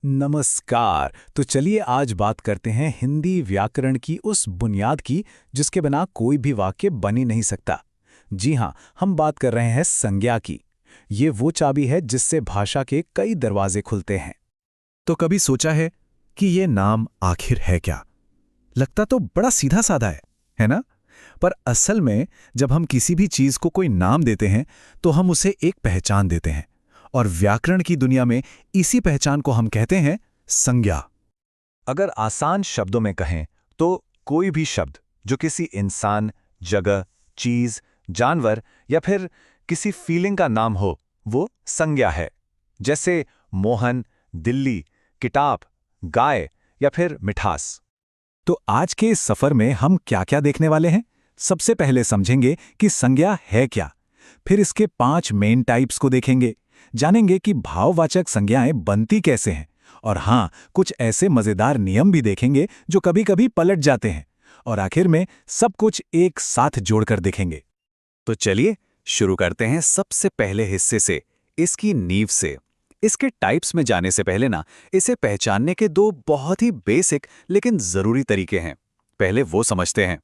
नमस्कार। तो चलिए आज बात करते हैं हिंदी व्याकरण की उस बुनियाद की जिसके बिना कोई भी वाक्य बन ही नहीं सकता। जी हाँ, हम बात कर रहे हैं संज्ञा की। ये वो चाबी है जिससे भाषा के कई दरवाजे खुलते हैं। तो कभी सोचा है कि ये नाम आखिर है क्या? लगता तो बड़ा सीधा साधा है ना? पर असल में जब हम किसी भी चीज को कोई नाम देते हैं तो हम उसे एक पहचान देते हैं, और व्याकरण की दुनिया में इसी पहचान को हम कहते हैं संज्ञा। अगर आसान शब्दों में कहें तो कोई भी शब्द जो किसी इंसान, जगह, चीज, जानवर या फिर किसी फीलिंग का नाम हो, वो संज्ञा है। जैसे मोहन, दिल्ली, किताब, गाय या फिर मिठास। तो आज के इस सफर में हम क्या क्या देखने वाले हैं? सबसे पहले समझेंगे कि संज्ञा है क्या, फिर इसके 5 मेन टाइप्स को देखेंगे, जानेंगे कि भाववाचक संज्ञाएं बनती कैसे हैं, और हाँ, कुछ ऐसे मजेदार नियम भी देखेंगे जो कभी-कभी पलट जाते हैं, और आखिर में सब कुछ एक साथ जोड़कर देखेंगे। तो चलिए शुरू करते हैं सबसे पहले हिस्से से, इसकी नींव से। इसके टाइप्स में जाने से पहले इसे पहचानने के 2 बहुत ही बेसिक लेकिन जरूरी तरीके हैं। पहले वो समझते हैं।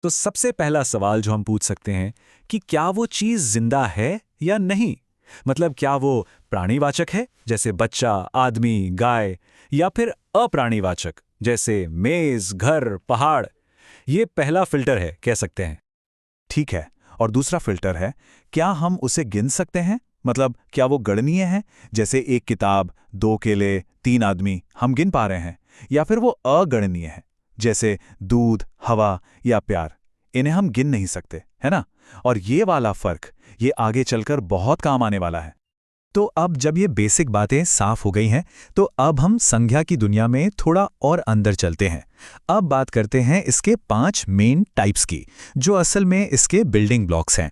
तो सबसे पहला सवाल जो हम पूछ सकते हैं कि क्या वो चीज जिंदा है या नहीं? मतलब क्या वो प्राणीवाचक है जैसे बच्चा, आदमी, गाय, या फिर अप्राणीवाचक जैसे मेज, घर, पहाड़? ये पहला फिल्टर है, कह सकते हैं। ठीक है, और दूसरा फिल्टर है, क्या हम उसे गिन सकते हैं? मतलब क्या वो गणनीय है, जैसे 1 किताब, 2 केले, 3 आदमी हम गिन पा रहे हैं, या फिर वो अगणनीय है, जैसे दूध, हवा या प्यार, इन्हें हम गिन नहीं सकते, है ना? और ये वाला फर्क ये आगे चलकर बहुत काम आने वाला है। तो अब जब ये बेसिक बातें साफ हो गई हैं, तो अब हम संज्ञा की दुनिया में थोड़ा और अंदर चलते हैं। अब बात करते हैं इसके 5 मेन टाइप्स की, जो असल में इसके बिल्डिंग ब्लॉक्स हैं।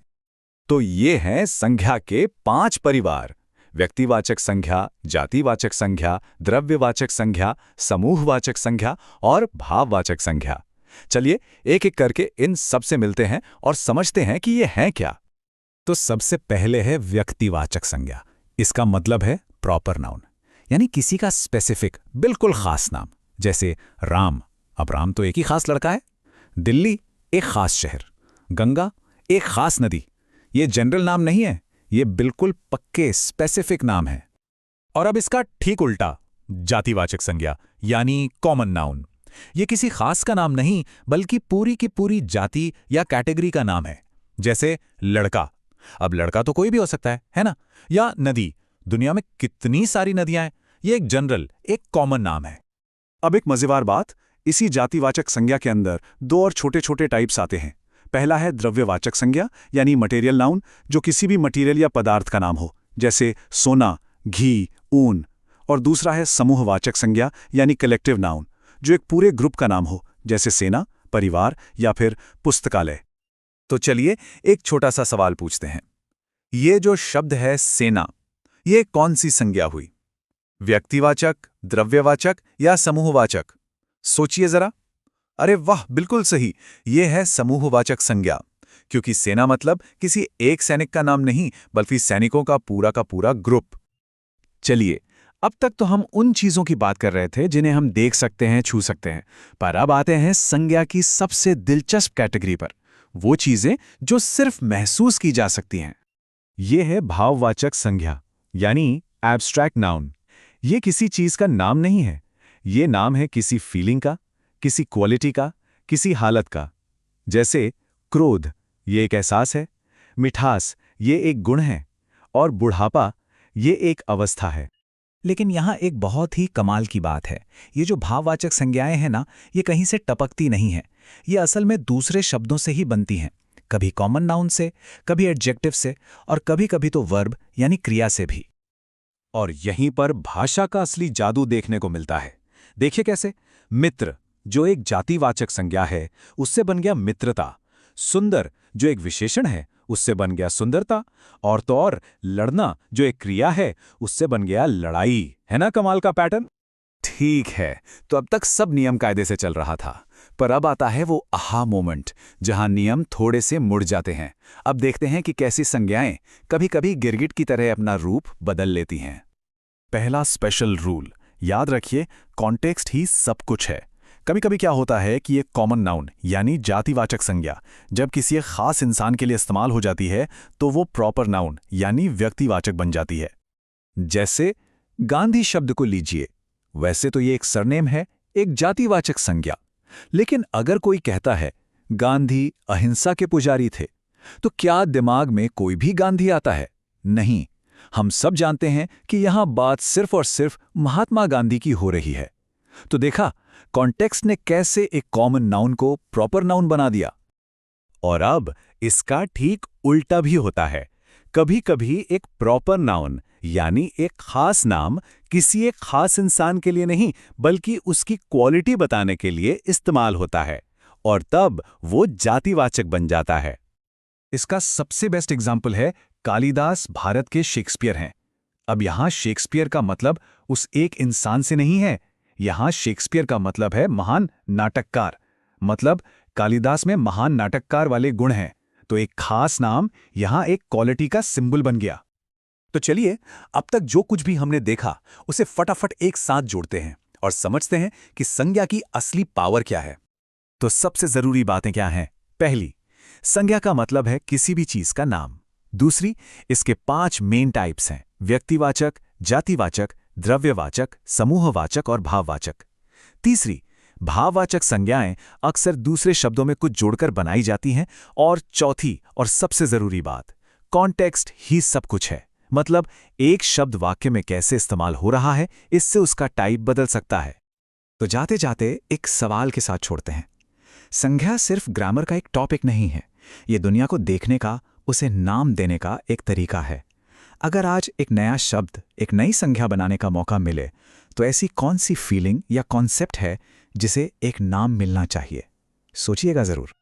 तो ये हैं संज्ञा के 5 परिवार: व्यक्तिवाचक संज्ञा, जातिवाचक संज्ञा, द्रव्यवाचक संज्ञा, समूहवाचक संज्ञा और भाववाचक संज्ञा। चलिए एक एक करके इन सब से मिलते हैं और समझते हैं कि ये हैं क्या। तो सबसे पहले है व्यक्तिवाचक संज्ञा। इसका मतलब है प्रॉपर नाउन, यानी किसी का स्पेसिफिक, बिल्कुल खास नाम। जैसे राम, अब राम तो एक ही खास लड़का है। दिल्ली, एक खास शहर। गंगा, एक खास नदी। ये जनरल नाम नहीं है, ये बिल्कुल पक्के स्पेसिफिक नाम है। और अब इसका ठीक उल्टा, जातिवाचक संज्ञा यानी कॉमन नाउन। ये किसी खास का नाम नहीं, बल्कि पूरी की पूरी जाति या कैटेगरी का नाम है। जैसे लड़का, अब लड़का तो कोई भी हो सकता है ना? या नदी, दुनिया में कितनी सारी नदियां हैं, ये एक जनरल, एक कॉमन नाम है। अब एक मजेदार बात, इसी जातिवाचक संज्ञा के अंदर 2 और छोटे छोटे टाइप्स आते हैं। पहला है द्रव्यवाचक संज्ञा यानी मटेरियल नाउन, जो किसी भी मटेरियल या पदार्थ का नाम हो, जैसे सोना, घी, ऊन। और दूसरा है समूहवाचक संज्ञा यानी कलेक्टिव नाउन, जो एक पूरे ग्रुप का नाम हो, जैसे सेना, परिवार या फिर पुस्तकालय। तो चलिए एक छोटा सा सवाल पूछते हैं। ये जो शब्द है सेना, ये कौन सी संज्ञा हुई? व्यक्तिवाचक, द्रव्यवाचक या समूहवाचक? सोचिए जरा। अरे वाह, बिल्कुल सही, ये है समूहवाचक संज्ञा। क्योंकि सेना मतलब किसी एक सैनिक का नाम नहीं, बल्कि सैनिकों का पूरा ग्रुप। चलिए, अब तक तो हम उन चीजों की बात कर रहे थे जिन्हें हम देख सकते हैं, छू सकते हैं, पर अब आते हैं संज्ञा की सबसे दिलचस्प कैटेगरी पर, वो चीजें जो सिर्फ महसूस की जा सकती हैं। ये है भाववाचक संज्ञा यानी एब्स्ट्रैक्ट नाउन। ये किसी चीज का नाम नहीं है, ये नाम है किसी फीलिंग का, किसी क्वालिटी का, किसी हालत का। जैसे क्रोध, ये एक एहसास है। मिठास, ये एक गुण है। और बुढ़ापा, ये एक अवस्था है। लेकिन यहाँ एक बहुत ही कमाल की बात है, ये जो भाववाचक संज्ञाएं हैं ये कहीं से टपकती नहीं हैं। ये असल में दूसरे शब्दों से ही बनती हैं, कभी कॉमन नाउन से, कभी एडजेक्टिव से, और कभी-कभी तो वर्ब यानी क्रिया से भी। और यहीं पर भाषा का असली जादू देखने को मिलता है। देखिए कैसे। मित्र, जो एक जातिवाचक संज्ञा है, उससे बन गया मित्रता। सुंदर, जो एक विशेषण है, उससे बन गया सुंदरता। और तो और लड़ना, जो एक क्रिया है, उससे बन गया लड़ाई। है ना कमाल का पैटर्न? ठीक है, तो अब तक सब नियम कायदे से चल रहा था, पर अब आता है वो आहा मोमेंट, जहां नियम थोड़े से मुड़ जाते हैं। अब देखते हैं कि कैसी संज्ञाएं कभी-कभी गिरगिट की तरह अपना रूप बदल लेती हैं। पहला स्पेशल रूल, याद रखिए, कॉन्टेक्स्ट ही सब कुछ है। कभी कभी क्या होता है कि एक कॉमन नाउन यानी जातिवाचक संज्ञा जब किसी एक खास इंसान के लिए इस्तेमाल हो जाती है तो वो प्रॉपर नाउन यानी व्यक्तिवाचक बन जाती है। जैसे गांधी शब्द को लीजिए, वैसे तो ये एक सरनेम है, एक जातिवाचक संज्ञा। लेकिन अगर कोई कहता है गांधी अहिंसा के पुजारी थे, तो क्या दिमाग में कोई भी गांधी आता है? नहीं। हम सब जानते हैं कि यहां बात सिर्फ और सिर्फ महात्मा गांधी की हो रही है। तो देखा, कॉन्टेक्स्ट ने कैसे एक कॉमन नाउन को प्रॉपर नाउन बना दिया। और अब इसका ठीक उल्टा भी होता है। कभी कभी एक प्रॉपर नाउन यानी एक खास नाम किसी एक खास इंसान के लिए नहीं बल्कि उसकी क्वालिटी बताने के लिए इस्तेमाल होता है और तब वो जातिवाचक बन जाता है। इसका सबसे बेस्ट एग्जाम्पल है कालिदास भारत के शेक्सपियर हैं। अब यहां शेक्सपियर का मतलब उस एक इंसान से नहीं है, यहां शेक्सपियर का मतलब है महान नाटककार। मतलब कालिदास में महान नाटककार वाले गुण हैं, तो एक खास नाम यहां एक क्वालिटी का सिंबल बन गया। तो चलिए, अब तक जो कुछ भी हमने देखा उसे फटाफट एक साथ जोड़ते हैं और समझते हैं कि संज्ञा की असली पावर क्या है। तो सबसे जरूरी बातें क्या हैं? पहली, संज्ञा का मतलब है किसी भी चीज का नाम। दूसरी, इसके 5 मेन टाइप्स हैं: व्यक्तिवाचक, जातिवाचक, द्रव्यवाचक, समूहवाचक और भाववाचक। तीसरी, भाववाचक संज्ञाएं अक्सर दूसरे शब्दों में कुछ जोड़कर बनाई जाती हैं। और चौथी और सबसे जरूरी बात, कॉन्टेक्स्ट ही सब कुछ है। मतलब एक शब्द वाक्य में कैसे इस्तेमाल हो रहा है, इससे उसका टाइप बदल सकता है। तो जाते जाते एक सवाल के साथ छोड़ते हैं। संज्ञा सिर्फ ग्रामर का एक टॉपिक नहीं है, ये दुनिया को देखने का, उसे नाम देने का एक तरीका है। अगर आज एक नया शब्द, एक नई संज्ञा बनाने का मौका मिले, तो ऐसी कौन सी फीलिंग या कॉन्सेप्ट है जिसे एक नाम मिलना चाहिए? सोचिएगा जरूर।